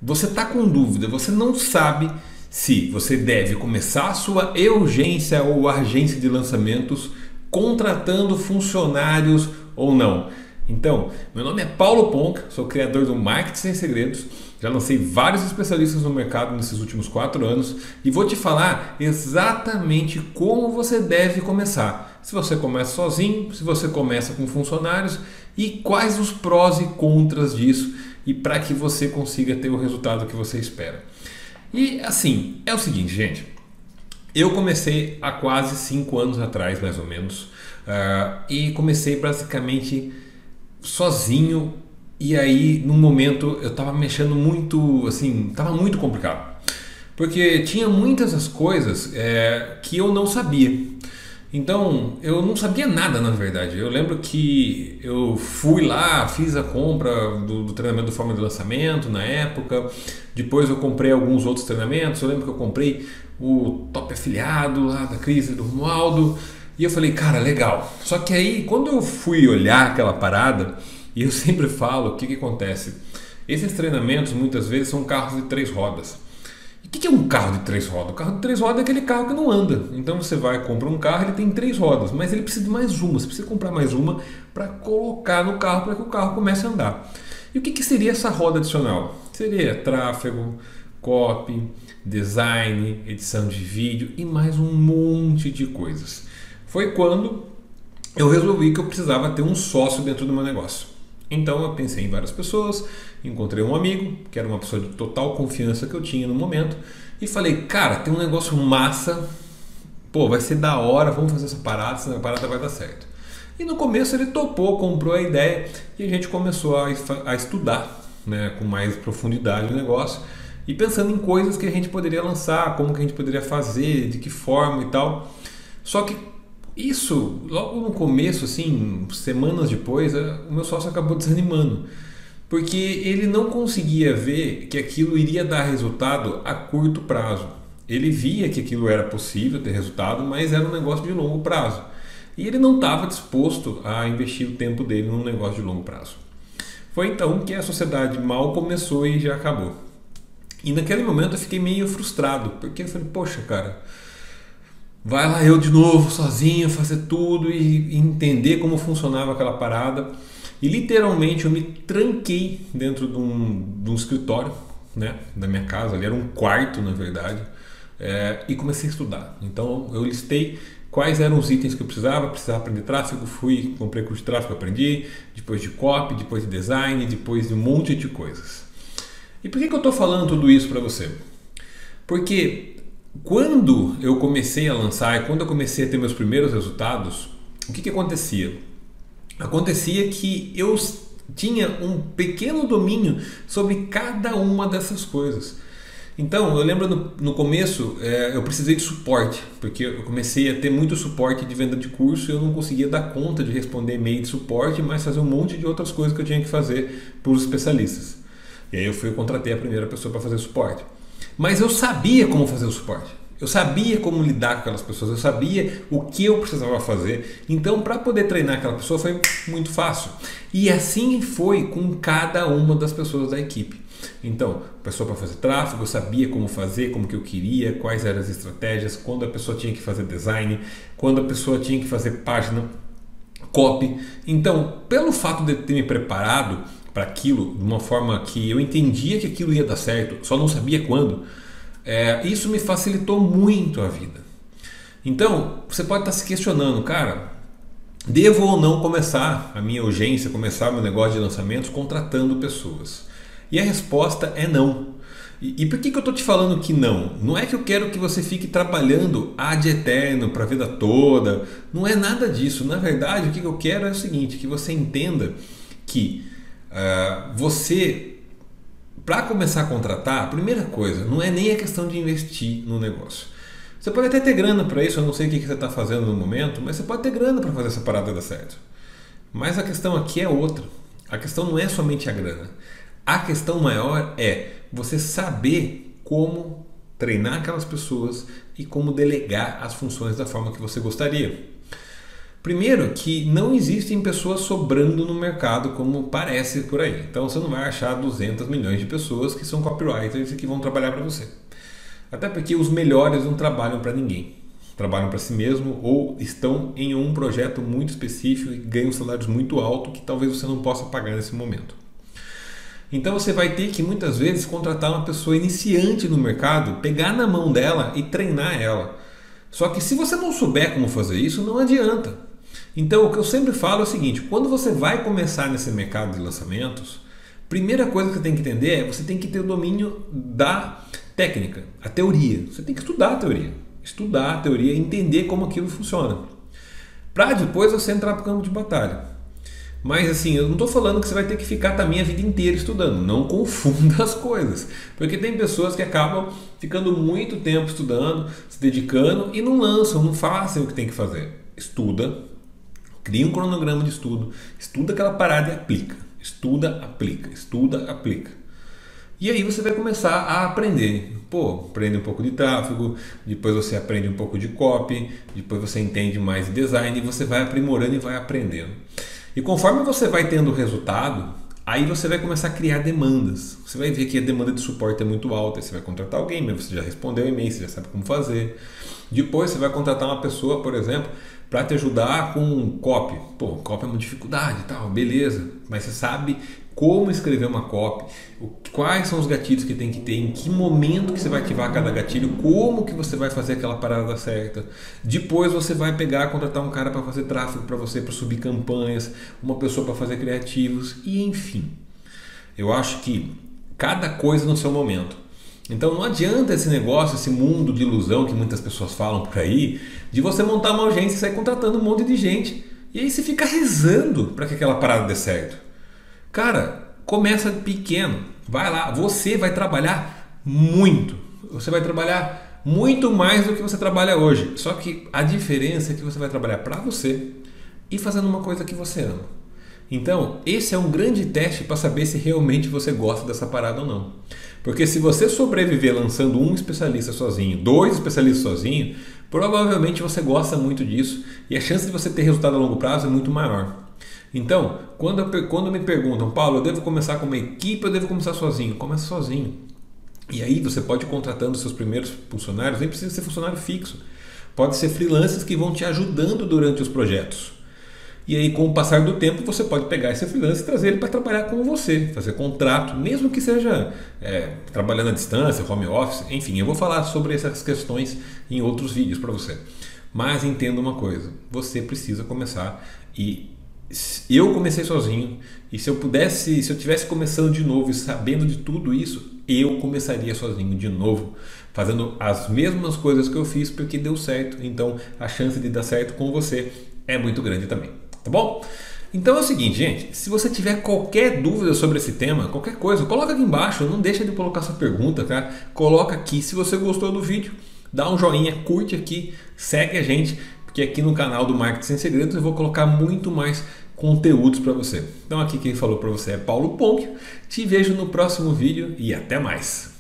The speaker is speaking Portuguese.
você está com dúvida, você não sabe se você deve começar a sua urgência ou agência de lançamentos contratando funcionários ou não. Então, meu nome é Paulo Ponca, sou criador do Marketing Sem Segredos, já lancei vários especialistas no mercado nesses últimos 4 anos e vou te falar exatamente como você deve começar. Se você começa sozinho, se você começa com funcionários e quais os prós e contras disso e para que você consiga ter o resultado que você espera. E assim, é o seguinte, gente, eu comecei há quase 5 anos atrás, mais ou menos, e comecei basicamente sozinho. E aí, num momento, eu estava mexendo muito, assim, estava muito complicado. Porque tinha muitas das coisas que eu não sabia. Então, eu não sabia nada, na verdade. Eu lembro que eu fui lá, fiz a compra do treinamento do Forma de Lançamento na época. Depois eu comprei alguns outros treinamentos. Eu lembro que eu comprei o Top Afiliado lá da Cris e do Romualdo. E eu falei, cara, legal. Só que aí, quando eu fui olhar aquela parada... E eu sempre falo, o que acontece? Esses treinamentos muitas vezes são carros de 3 rodas. E o que é um carro de 3 rodas? O carro de 3 rodas é aquele carro que não anda. Então você vai e compra um carro, ele tem 3 rodas, mas ele precisa de mais uma. Você precisa comprar mais uma para colocar no carro, para que o carro comece a andar. E o que seria essa roda adicional? Seria tráfego, copy, design, edição de vídeo e mais um monte de coisas. Foi quando eu resolvi que eu precisava ter um sócio dentro do meu negócio. Então eu pensei em várias pessoas, encontrei um amigo, que era uma pessoa de total confiança que eu tinha no momento, e falei, cara, tem um negócio massa, pô, vai ser da hora, vamos fazer essa parada vai dar certo. E no começo ele topou, comprou a ideia, e a gente começou a estudar, né, com mais profundidade o negócio, e pensando em coisas que a gente poderia lançar, como que a gente poderia fazer, de que forma e tal. Só que isso, logo no começo, assim, semanas depois, o meu sócio acabou desanimando, porque ele não conseguia ver que aquilo iria dar resultado a curto prazo. Ele via que aquilo era possível ter resultado, mas era um negócio de longo prazo. E ele não estava disposto a investir o tempo dele num negócio de longo prazo. Foi então que a sociedade mal começou e já acabou. E naquele momento eu fiquei meio frustrado, porque eu falei, poxa, cara, vai lá eu de novo, sozinho, fazer tudo e entender como funcionava aquela parada. E literalmente eu me tranquei dentro de um escritório, né, da minha casa, ali era um quarto na verdade, e comecei a estudar. Então eu listei quais eram os itens que eu precisava aprender tráfego, fui, comprei curso de tráfego, aprendi, depois de copy, depois de design, depois de um monte de coisas. E por que eu estou falando tudo isso para você? Porque quando eu comecei a lançar e quando eu comecei a ter meus primeiros resultados, o que acontecia? Acontecia que eu tinha um pequeno domínio sobre cada uma dessas coisas. Então, eu lembro no começo, eu precisei de suporte, porque eu comecei a ter muito suporte de venda de curso e eu não conseguia dar conta de responder e-mail de suporte, mas fazer um monte de outras coisas que eu tinha que fazer para os especialistas. E aí eu contratei a primeira pessoa para fazer suporte. Mas eu sabia como fazer o suporte, eu sabia como lidar com aquelas pessoas, eu sabia o que eu precisava fazer. Então, para poder treinar aquela pessoa foi muito fácil. E assim foi com cada uma das pessoas da equipe. Então, pessoa para fazer tráfego, eu sabia como fazer, como que eu queria, quais eram as estratégias, quando a pessoa tinha que fazer design, quando a pessoa tinha que fazer página, copy. Então, pelo fato de ter me preparado para aquilo de uma forma que eu entendia que aquilo ia dar certo, só não sabia quando, isso me facilitou muito a vida. Então, você pode estar se questionando, cara, devo ou não começar a minha urgência, começar meu negócio de lançamentos contratando pessoas? E a resposta é não. E por que eu estou te falando que não? Não é que eu quero que você fique trabalhando ad eterno para a vida toda, não é nada disso. Na verdade, o que eu quero é o seguinte, que você entenda que você, para começar a contratar, a primeira coisa, não é nem a questão de investir no negócio. Você pode até ter grana para isso, eu não sei o que você está fazendo no momento, mas você pode ter grana para fazer essa parada dar certo. Mas a questão aqui é outra. A questão não é somente a grana. A questão maior é você saber como treinar aquelas pessoas e como delegar as funções da forma que você gostaria. Primeiro, que não existem pessoas sobrando no mercado como parece por aí. Então você não vai achar 200 milhões de pessoas que são copywriters e que vão trabalhar para você. Até porque os melhores não trabalham para ninguém. Trabalham para si mesmo ou estão em um projeto muito específico e ganham salários muito altos que talvez você não possa pagar nesse momento. Então você vai ter que muitas vezes contratar uma pessoa iniciante no mercado, pegar na mão dela e treinar ela. Só que se você não souber como fazer isso, não adianta. Então o que eu sempre falo é o seguinte, quando você vai começar nesse mercado de lançamentos, primeira coisa que você tem que entender é você tem que ter o domínio da técnica, a teoria. Você tem que estudar a teoria. Estudar a teoria e entender como aquilo funciona. Para depois você entrar para o campo de batalha. Mas assim, eu não estou falando que você vai ter que ficar também a vida inteira estudando. Não confunda as coisas. Porque tem pessoas que acabam ficando muito tempo estudando, se dedicando e não lançam, não fazem o que tem que fazer. Estuda, cria um cronograma de estudo, estuda aquela parada e aplica. Estuda, aplica, estuda, aplica. E aí você vai começar a aprender. Pô, aprende um pouco de tráfego, depois você aprende um pouco de copy, depois você entende mais de design e você vai aprimorando e vai aprendendo. E conforme você vai tendo resultado, aí você vai começar a criar demandas. Você vai ver que a demanda de suporte é muito alta, aí você vai contratar alguém, mas você já respondeu o e-mail, você já sabe como fazer. Depois você vai contratar uma pessoa, por exemplo, para te ajudar com copy. Pô, copy é uma dificuldade e tal, beleza. Mas você sabe como escrever uma copy, quais são os gatilhos que tem que ter, em que momento que você vai ativar cada gatilho, como que você vai fazer aquela parada certa. Depois você vai pegar, contratar um cara para fazer tráfego para você, para subir campanhas, uma pessoa para fazer criativos e enfim. Eu acho que cada coisa no seu momento. Então não adianta esse negócio, esse mundo de ilusão que muitas pessoas falam por aí, de você montar uma agência e sair contratando um monte de gente. E aí você fica rezando para que aquela parada dê certo. Cara, começa pequeno. Vai lá, você vai trabalhar muito. Você vai trabalhar muito mais do que você trabalha hoje. Só que a diferença é que você vai trabalhar para você e fazendo uma coisa que você ama. Então, esse é um grande teste para saber se realmente você gosta dessa parada ou não. Porque se você sobreviver lançando um especialista sozinho, 2 especialistas sozinho, provavelmente você gosta muito disso e a chance de você ter resultado a longo prazo é muito maior. Então, quando me perguntam, Paulo, eu devo começar com uma equipe ou eu devo começar sozinho? Começa sozinho. E aí você pode ir contratando seus primeiros funcionários, nem precisa ser funcionário fixo. Pode ser freelancers que vão te ajudando durante os projetos. E aí, com o passar do tempo, você pode pegar esse freelancer e trazer ele para trabalhar com você, fazer contrato, mesmo que seja trabalhando à distância, home office, enfim, eu vou falar sobre essas questões em outros vídeos para você. Mas entenda uma coisa, você precisa começar e eu comecei sozinho e se eu tivesse começando de novo e sabendo de tudo isso, eu começaria sozinho de novo, fazendo as mesmas coisas que eu fiz porque deu certo. Então a chance de dar certo com você é muito grande também, tá bom? Então é o seguinte, gente, se você tiver qualquer dúvida sobre esse tema, qualquer coisa, coloca aqui embaixo, não deixa de colocar sua pergunta, tá? Coloca aqui, se você gostou do vídeo, dá um joinha, curte aqui, segue a gente, porque aqui no canal do Marketing Sem Segredos eu vou colocar muito mais conteúdos para você. Então aqui quem falou para você é Paulo Ponk. Te vejo no próximo vídeo e até mais.